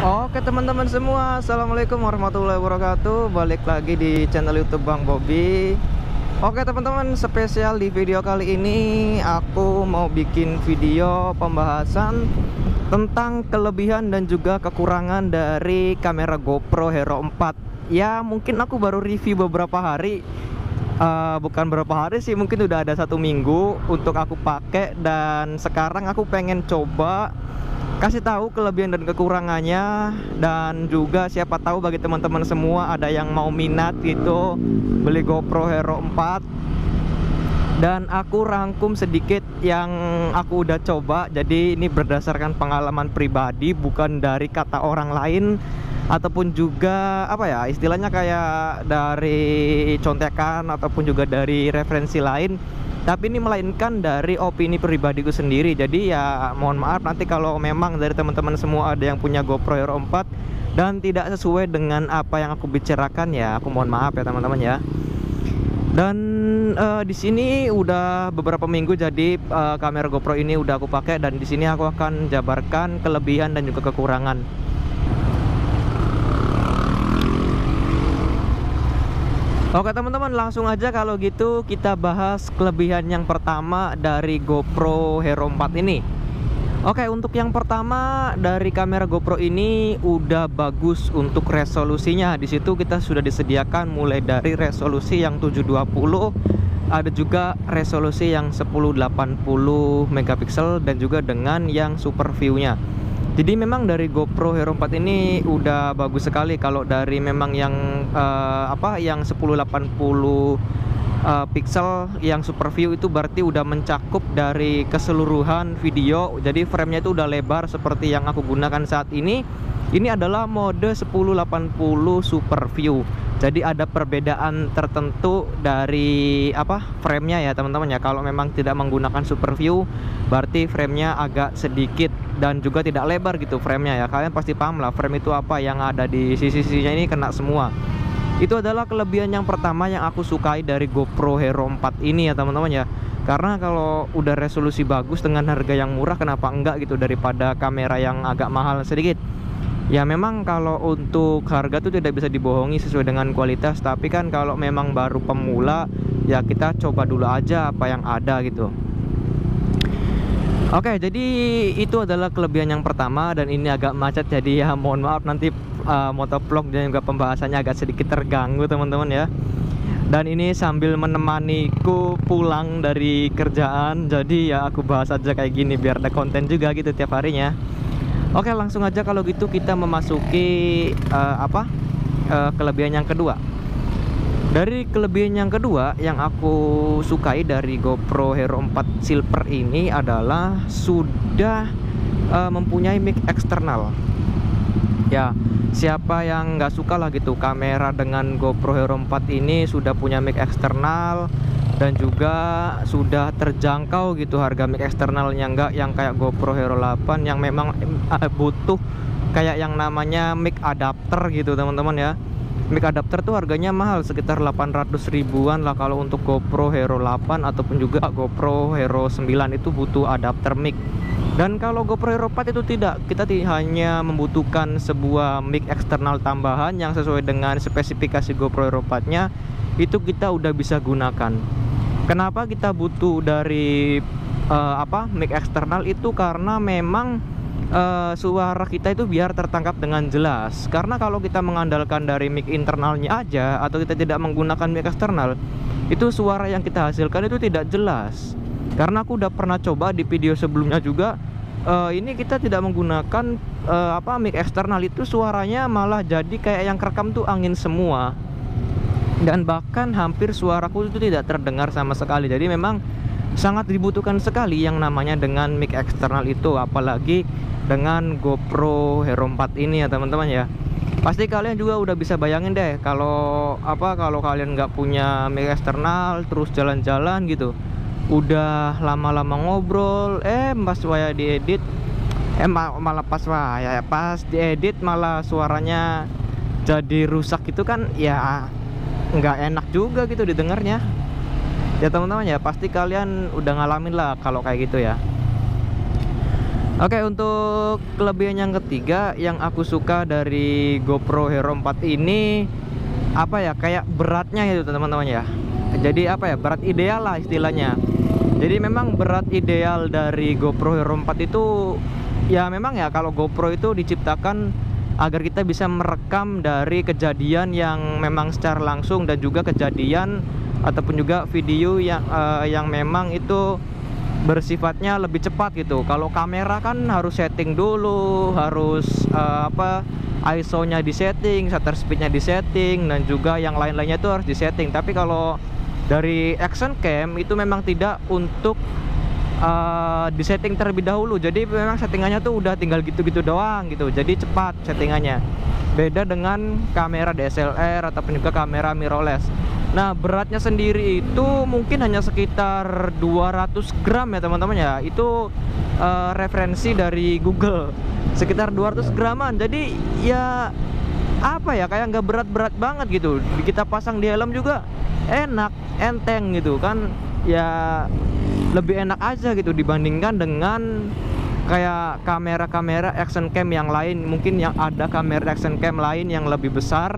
Oke teman-teman semua, assalamualaikum warahmatullahi wabarakatuh. Balik lagi di channel YouTube Bang Bobby. Oke teman-teman, spesial di video kali ini aku mau bikin video pembahasan tentang kelebihan dan juga kekurangan dari kamera GoPro Hero 4. Ya mungkin aku baru review beberapa hari, bukan beberapa hari sih, mungkin udah ada 1 minggu untuk aku pakai. Dan sekarang aku pengen coba kasih tahu kelebihan dan kekurangannya, dan juga siapa tahu bagi teman-teman semua ada yang mau minat gitu beli GoPro Hero 4. Dan aku rangkum sedikit yang aku udah coba. Jadi ini berdasarkan pengalaman pribadi, bukan dari kata orang lain ataupun juga apa ya, istilahnya kayak dari contekan ataupun juga dari referensi lain, tapi ini melainkan dari opini pribadiku sendiri. Jadi ya mohon maaf nanti kalau memang dari teman-teman semua ada yang punya GoPro Hero 4 dan tidak sesuai dengan apa yang aku bicarakan, ya aku mohon maaf ya teman-teman ya. Dan di sini udah beberapa minggu, jadi kamera GoPro ini udah aku pakai, dan di sini aku akan jabarkan kelebihan dan juga kekurangan. Oke teman-teman, langsung aja kalau gitu kita bahas kelebihan yang pertama dari GoPro Hero 4 ini. Oke, untuk yang pertama, dari kamera GoPro ini udah bagus untuk resolusinya. Di situ kita sudah disediakan mulai dari resolusi yang 720, ada juga resolusi yang 1080 megapiksel, dan juga dengan yang super view-nya. Jadi memang dari GoPro Hero 4 ini udah bagus sekali. Kalau dari memang yang yang 1080 pixel yang super view itu berarti udah mencakup dari keseluruhan video. Jadi framenya itu udah lebar seperti yang aku gunakan saat ini. Ini adalah mode 1080 super view. Jadi ada perbedaan tertentu dari framenya ya teman-teman ya. Kalau memang tidak menggunakan super view, berarti framenya agak sedikit dan juga tidak lebar gitu framenya ya. Kalian pasti paham lah frame itu apa, yang ada di sisi-sisinya ini kena semua. Itu adalah kelebihan yang pertama yang aku sukai dari GoPro Hero 4 ini ya teman-teman ya. Karena kalau udah resolusi bagus dengan harga yang murah, kenapa enggak gitu, daripada kamera yang agak mahal sedikit. Ya memang kalau untuk harga tuh tidak bisa dibohongi sesuai dengan kualitas, tapi kan kalau memang baru pemula ya kita coba dulu aja apa yang ada gitu. Oke, jadi itu adalah kelebihan yang pertama, dan ini agak macet jadi ya mohon maaf nanti motovlog dan juga pembahasannya agak sedikit terganggu teman-teman ya. Dan ini sambil menemaniku pulang dari kerjaan, jadi ya aku bahas aja kayak gini biar ada konten juga gitu tiap harinya. Oke, langsung aja kalau gitu kita memasuki kelebihan yang kedua. Dari kelebihan yang kedua yang aku sukai dari GoPro Hero 4 Silver ini adalah sudah mempunyai mic eksternal. Ya, siapa yang nggak suka lah gitu kamera dengan GoPro Hero 4 ini sudah punya mic eksternal, dan juga sudah terjangkau gitu harga mic eksternalnya, nggak yang kayak GoPro Hero 8 yang memang butuh kayak yang namanya mic adapter gitu teman-teman ya. Mic adapter tuh harganya mahal, sekitar 800 ribuan lah kalau untuk GoPro Hero 8 ataupun juga GoPro Hero 9 itu butuh adapter mic. Dan kalau GoPro Hero 4 itu tidak, kita hanya membutuhkan sebuah mic eksternal tambahan yang sesuai dengan spesifikasi GoPro Hero 4-nya, itu kita udah bisa gunakan. Kenapa kita butuh dari mic eksternal itu? Karena memang suara kita itu biar tertangkap dengan jelas. Karena kalau kita mengandalkan dari mic internalnya aja atau kita tidak menggunakan mic eksternal, itu suara yang kita hasilkan itu tidak jelas. Karena aku udah pernah coba di video sebelumnya juga, ini kita tidak menggunakan mic eksternal, itu suaranya malah jadi kayak yang kerekam tuh angin semua. Dan bahkan hampir suaraku itu tidak terdengar sama sekali. Jadi memang sangat dibutuhkan sekali yang namanya dengan mic eksternal itu, apalagi dengan GoPro Hero 4 ini ya teman-teman ya. Pasti kalian juga udah bisa bayangin deh kalau kalian nggak punya mic eksternal terus jalan-jalan gitu, udah lama-lama ngobrol, pas waya diedit malah pas diedit malah suaranya jadi rusak gitu kan ya, nggak enak juga gitu didengarnya ya teman-teman ya. Pasti kalian udah ngalamin lah kalau kayak gitu ya. Oke, untuk kelebihan yang ketiga yang aku suka dari GoPro Hero 4 ini, apa ya, kayak beratnya itu teman-teman ya. Jadi apa ya, berat ideal lah istilahnya. Jadi memang berat ideal dari GoPro Hero 4 itu ya memang ya, kalau GoPro itu diciptakan agar kita bisa merekam dari kejadian yang memang secara langsung, dan juga kejadian ataupun juga video yang memang itu bersifatnya lebih cepat gitu. Kalau kamera kan harus setting dulu, harus ISO-nya disetting, shutter speed-nya disetting, dan juga yang lain-lainnya itu harus disetting. Tapi kalau dari action cam itu memang tidak untuk disetting terlebih dahulu. Jadi memang settingannya tuh udah tinggal gitu-gitu doang gitu. Jadi cepat settingannya. Beda dengan kamera DSLR ataupun juga kamera mirrorless. Nah, beratnya sendiri itu mungkin hanya sekitar 200 gram ya teman-teman ya. Itu referensi dari Google, sekitar 200 graman. Jadi ya apa ya, kayak nggak berat-berat banget gitu. Kita pasang di helm juga enak, enteng gitu kan. Ya lebih enak aja gitu dibandingkan dengan kayak kamera-kamera action cam yang lain. Mungkin yang ada kamera action cam lain yang lebih besar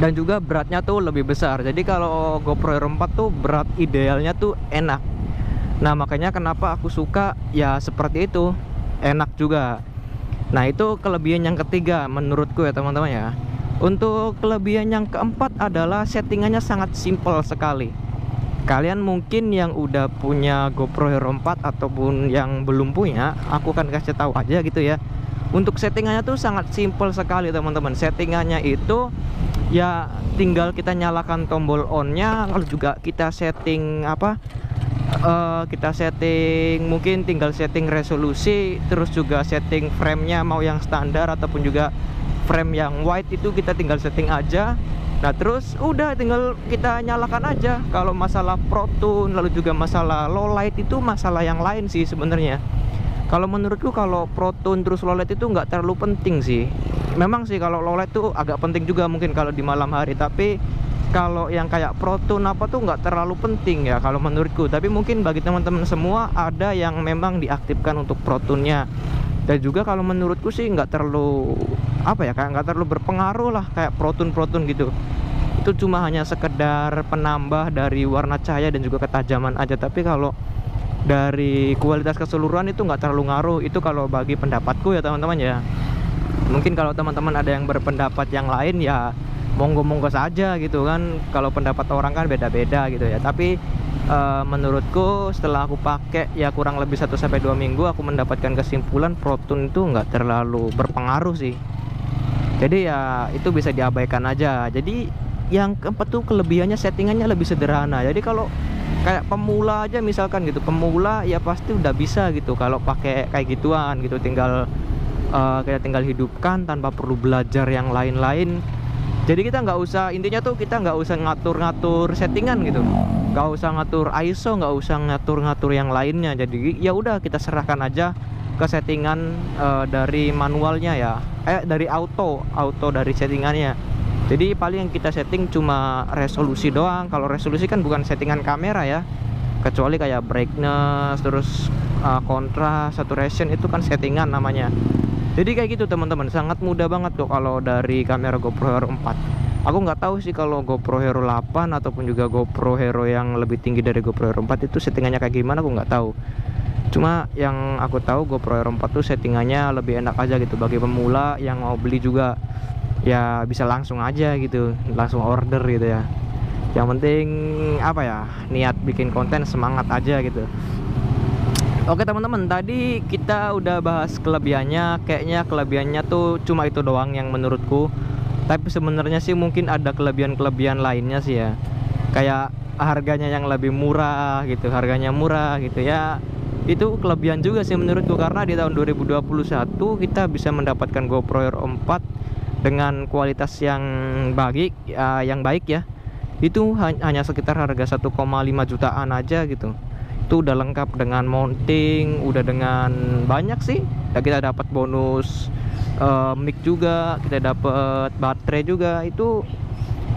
dan juga beratnya tuh lebih besar. Jadi kalau GoPro Hero 4 tuh berat idealnya tuh enak. Nah, makanya kenapa aku suka ya seperti itu, enak juga. Nah, itu kelebihan yang ketiga menurutku ya teman-teman ya. Untuk kelebihan yang keempat adalah settingannya sangat simpel sekali. Kalian mungkin yang udah punya GoPro Hero 4 ataupun yang belum punya, aku akan kasih tahu aja gitu ya. Untuk settingannya tuh sangat simpel sekali teman-teman. Settingannya itu ya tinggal kita nyalakan tombol on-nya, lalu juga kita setting mungkin tinggal setting resolusi, terus juga setting frame-nya mau yang standar ataupun juga frame yang wide, itu kita tinggal setting aja. Nah, terus udah tinggal kita nyalakan aja. Kalau masalah Pro Tune lalu juga masalah low light itu masalah yang lain sih sebenarnya. Kalau menurutku kalau Pro Tune terus low light itu nggak terlalu penting sih. Memang sih kalau low light tuh agak penting juga mungkin kalau di malam hari, tapi kalau yang kayak Pro Tune apa tuh nggak terlalu penting ya kalau menurutku. Tapi mungkin bagi teman-teman semua ada yang memang diaktifkan untuk Pro Tune-nya. Dan juga kalau menurutku sih nggak terlalu kayak nggak terlalu berpengaruh lah kayak Pro Tune gitu. Itu cuma hanya sekedar penambah dari warna cahaya dan juga ketajaman aja. Tapi kalau dari kualitas keseluruhan itu nggak terlalu ngaruh. Itu kalau bagi pendapatku ya teman-teman ya. Mungkin kalau teman-teman ada yang berpendapat yang lain ya monggo-monggo saja gitu kan. Kalau pendapat orang kan beda-beda gitu ya. Tapi menurutku setelah aku pakai ya kurang lebih 1-2 minggu, aku mendapatkan kesimpulan Pro Tune itu nggak terlalu berpengaruh sih. Jadi ya itu bisa diabaikan aja. Jadi yang keempat tuh kelebihannya settingannya lebih sederhana. Jadi kalau kayak pemula aja misalkan gitu, pemula ya pasti udah bisa gitu kalau pakai kayak gituan gitu. Kita tinggal hidupkan tanpa perlu belajar yang lain-lain. Jadi kita nggak usah, intinya tuh kita nggak usah ngatur-ngatur settingan gitu, nggak usah ngatur ISO, nggak usah ngatur-ngatur yang lainnya. Jadi ya udah kita serahkan aja ke settingan dari manualnya ya, dari auto dari settingannya. Jadi paling yang kita setting cuma resolusi doang. Kalau resolusi kan bukan settingan kamera ya, kecuali kayak brightness, terus kontras, saturation, itu kan settingan namanya. Jadi kayak gitu teman-teman, sangat mudah banget tuh kalau dari kamera GoPro Hero 4. Aku nggak tahu sih kalau GoPro Hero 8 ataupun juga GoPro Hero yang lebih tinggi dari GoPro Hero 4 itu settingannya kayak gimana, aku nggak tahu. Cuma yang aku tahu GoPro Hero 4 tuh settingannya lebih enak aja gitu. Bagi pemula yang mau beli juga ya bisa langsung aja gitu, langsung order gitu ya. Yang penting niat bikin konten, semangat aja gitu. Oke teman-teman, tadi kita udah bahas kelebihannya. Kayaknya kelebihannya tuh cuma itu doang yang menurutku. Tapi sebenarnya sih mungkin ada kelebihan-kelebihan lainnya sih ya. Kayak harganya yang lebih murah gitu, harganya murah gitu ya. Itu kelebihan juga sih menurutku, karena di tahun 2021 kita bisa mendapatkan GoPro Hero 4 dengan kualitas yang baik ya. Itu hanya sekitar harga 1,5 jutaan aja gitu. Itu udah lengkap dengan mounting, udah dengan banyak sih. Ya, kita dapat bonus mic juga, kita dapat baterai juga. Itu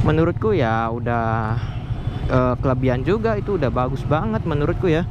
menurutku ya udah kelebihan juga, itu udah bagus banget menurutku ya.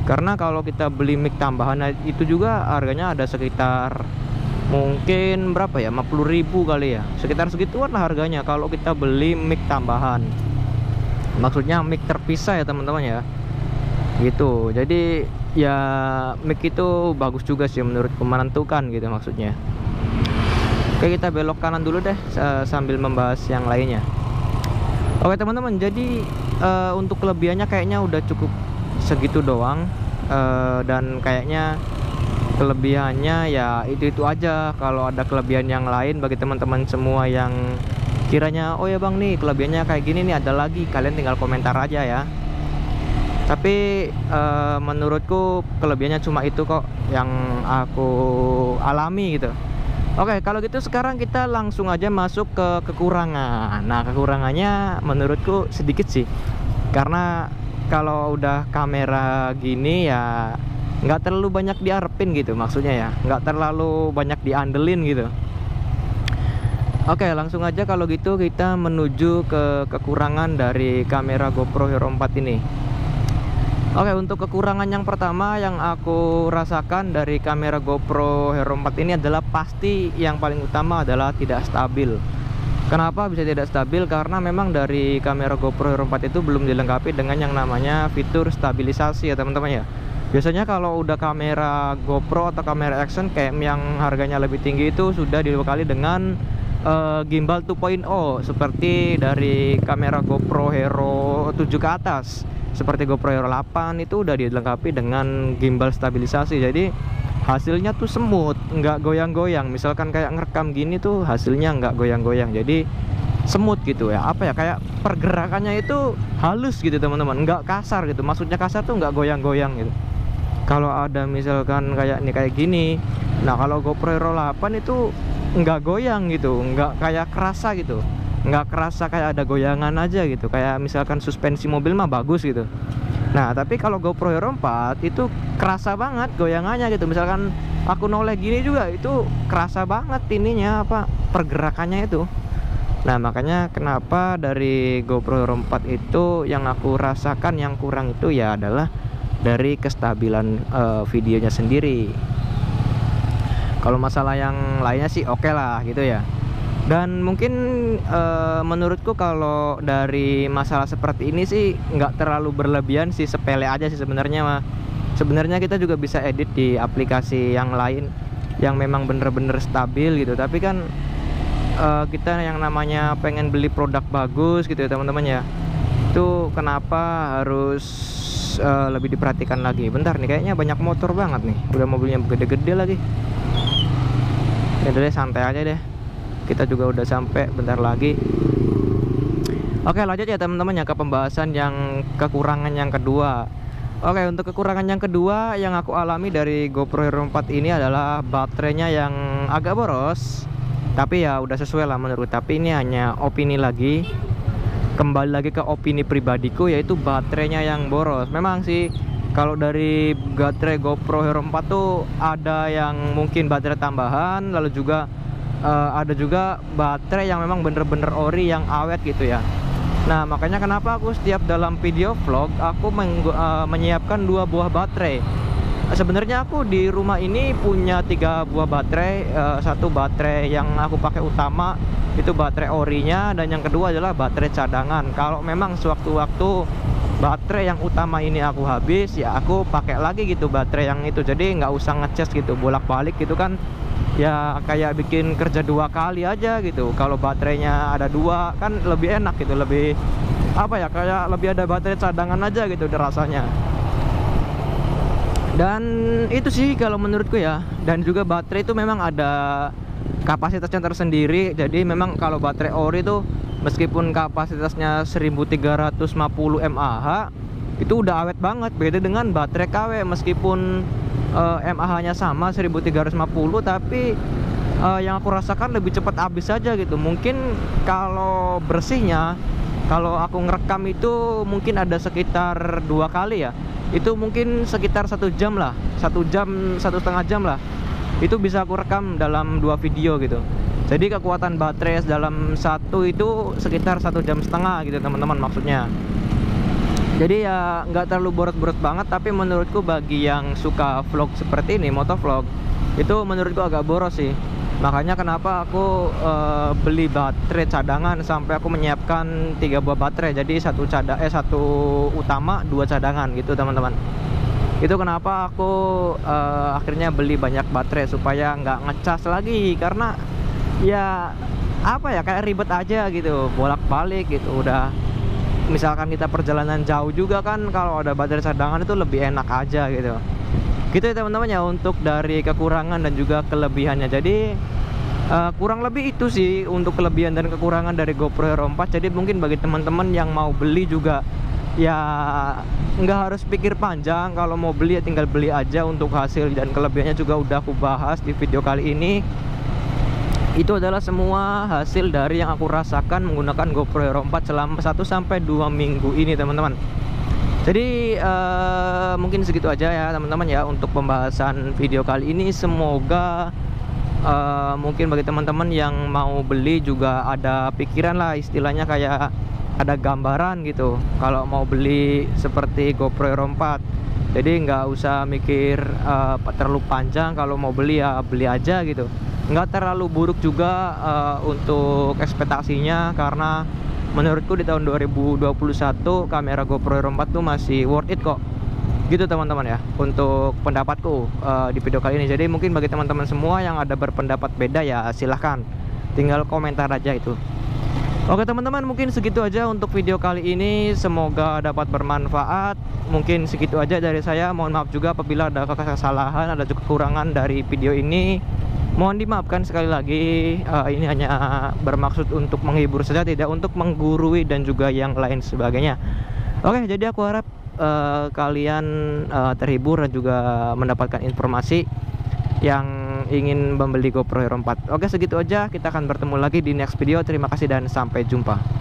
Karena kalau kita beli mic tambahan itu juga harganya ada sekitar mungkin berapa ya, 50.000 kali ya, sekitar segituan lah harganya kalau kita beli mic tambahan. Maksudnya mic terpisah ya teman-teman ya, gitu. Jadi ya mic itu bagus juga sih menurutku, menentukan gitu maksudnya. Oke, kita belok kanan dulu deh sambil membahas yang lainnya. Oke teman-teman, jadi untuk kelebihannya kayaknya udah cukup segitu doang, dan kayaknya kelebihannya ya itu aja. Kalau ada kelebihan yang lain bagi teman-teman semua yang kiranya oh ya bang nih kelebihannya kayak gini nih ada lagi, kalian tinggal komentar aja ya. Tapi menurutku kelebihannya cuma itu kok yang aku alami gitu. Oke, kalau gitu sekarang kita langsung aja masuk ke kekurangan. Nah, kekurangannya menurutku sedikit sih, karena kalau udah kamera gini ya nggak terlalu banyak diarepin gitu, maksudnya ya nggak terlalu banyak diandelin gitu. Oke, langsung aja kalau gitu kita menuju ke kekurangan dari kamera GoPro Hero 4 ini. Oke, untuk kekurangan yang pertama yang aku rasakan dari kamera GoPro Hero 4 ini adalah pasti yang paling utama adalah tidak stabil. Kenapa bisa tidak stabil? Karena memang dari kamera GoPro Hero 4 itu belum dilengkapi dengan yang namanya fitur stabilisasi ya teman-teman ya. Biasanya kalau udah kamera GoPro atau kamera action cam yang harganya lebih tinggi itu sudah dibekali dengan gimbal 2.0 seperti dari kamera GoPro Hero 7 ke atas. Seperti GoPro Hero 8 itu udah dilengkapi dengan gimbal stabilisasi. Jadi hasilnya tuh smooth, nggak goyang-goyang. Misalkan kayak ngerekam gini tuh hasilnya nggak goyang-goyang. Jadi smooth gitu ya. Apa ya, kayak pergerakannya itu halus gitu teman-teman, nggak kasar gitu. Maksudnya kasar tuh nggak goyang-goyang gitu. Kalau ada misalkan kayak ini kayak gini, nah kalau GoPro Hero 8 itu nggak goyang gitu, nggak kayak kerasa gitu, nggak kerasa kayak ada goyangan aja gitu. Kayak misalkan suspensi mobil mah bagus gitu. Nah tapi kalau GoPro Hero 4 itu kerasa banget goyangannya gitu. Misalkan aku noleh gini juga itu kerasa banget ininya apa, pergerakannya itu. Nah makanya kenapa dari GoPro Hero 4 itu yang aku rasakan yang kurang itu ya adalah dari kestabilan videonya sendiri. Kalau masalah yang lainnya sih oke lah gitu ya. Dan mungkin menurutku kalau dari masalah seperti ini sih nggak terlalu berlebihan sih, sepele aja sih sebenarnya mah. Sebenarnya kita juga bisa edit di aplikasi yang lain yang memang bener-bener stabil gitu. Tapi kan kita yang namanya pengen beli produk bagus gitu ya teman-teman ya, itu kenapa harus lebih diperhatikan lagi. Bentar nih, kayaknya banyak motor banget nih, udah mobilnya gede-gede lagi. Ya udah deh, santai aja deh, kita juga udah sampai bentar lagi. Oke, lanjut ya teman-teman ya ke pembahasan yang kekurangan yang kedua. Oke, untuk kekurangan yang kedua yang aku alami dari GoPro Hero 4 ini adalah baterainya yang agak boros. Tapi ya udah sesuai lah menurut. Tapi ini hanya opini lagi, kembali lagi ke opini pribadiku, yaitu baterainya yang boros. Memang sih kalau dari baterai GoPro Hero 4 tuh ada yang mungkin baterai tambahan, lalu juga ada juga baterai yang memang bener-bener ori yang awet gitu ya. Nah makanya kenapa aku setiap dalam video vlog aku menyiapkan 2 buah baterai. Sebenarnya aku di rumah ini punya 3 buah baterai. Satu baterai yang aku pakai utama itu baterai orinya, dan yang kedua adalah baterai cadangan. Kalau memang sewaktu-waktu baterai yang utama ini aku habis, ya aku pakai lagi gitu baterai yang itu. Jadi nggak usah ngecas gitu bolak-balik gitu kan, ya kayak bikin kerja 2 kali aja gitu. Kalau baterainya ada 2 kan lebih enak gitu, lebih apa ya, kayak lebih ada baterai cadangan aja gitu udah rasanya. Dan itu sih kalau menurutku ya. Dan juga baterai itu memang ada kapasitasnya tersendiri. Jadi memang kalau baterai ori itu meskipun kapasitasnya 1350 mAh itu udah awet banget. Beda dengan baterai KW, meskipun mAh-nya sama 1350, tapi yang aku rasakan lebih cepat habis aja gitu. Mungkin kalau bersihnya, kalau aku ngerekam itu mungkin ada sekitar 2 kali ya, itu mungkin sekitar 1 jam lah, 1 jam, 1,5 jam lah, itu bisa aku rekam dalam 2 video gitu. Jadi kekuatan baterai dalam satu itu sekitar 1,5 jam gitu teman-teman maksudnya. Jadi ya nggak terlalu boros-boros banget, tapi menurutku bagi yang suka vlog seperti ini, motovlog, itu menurutku agak boros sih. Makanya kenapa aku beli baterai cadangan sampai aku menyiapkan 3 buah baterai. Jadi satu utama, 2 cadangan gitu teman-teman. Itu kenapa aku akhirnya beli banyak baterai supaya nggak ngecas lagi, karena ya apa ya, kayak ribet aja gitu, bolak-balik gitu. Udah misalkan kita perjalanan jauh juga kan, kalau ada baterai cadangan itu lebih enak aja gitu. Gitu ya teman-teman ya, untuk dari kekurangan dan juga kelebihannya. Jadi kurang lebih itu sih untuk kelebihan dan kekurangan dari GoPro Hero 4. Jadi mungkin bagi teman-teman yang mau beli juga ya nggak harus pikir panjang. Kalau mau beli ya tinggal beli aja. Untuk hasil dan kelebihannya juga udah aku bahas di video kali ini. Itu adalah semua hasil dari yang aku rasakan menggunakan GoPro Hero 4 selama 1-2 minggu ini teman-teman. Jadi mungkin segitu aja ya teman-teman ya untuk pembahasan video kali ini. Semoga mungkin bagi teman-teman yang mau beli juga ada pikiran lah, istilahnya kayak ada gambaran gitu kalau mau beli seperti GoPro Hero 4. Jadi nggak usah mikir terlalu panjang, kalau mau beli ya beli aja gitu. Nggak terlalu buruk juga untuk ekspektasinya, karena menurutku di tahun 2021 kamera GoPro Hero 4 tuh masih worth it kok. Gitu teman-teman ya, untuk pendapatku di video kali ini. Jadi mungkin bagi teman-teman semua yang ada berpendapat beda ya silahkan, tinggal komentar aja itu. Oke teman-teman, mungkin segitu aja untuk video kali ini. Semoga dapat bermanfaat. Mungkin segitu aja dari saya. Mohon maaf juga apabila ada kesalahan, ada juga kekurangan dari video ini. Mohon dimaafkan sekali lagi. Ini hanya bermaksud untuk menghibur saja, tidak untuk menggurui dan juga yang lain sebagainya. Oke, jadi aku harap kalian terhibur dan juga mendapatkan informasi yang ingin membeli GoPro Hero 4. Oke, segitu aja. Kita akan bertemu lagi di next video. Terima kasih dan sampai jumpa.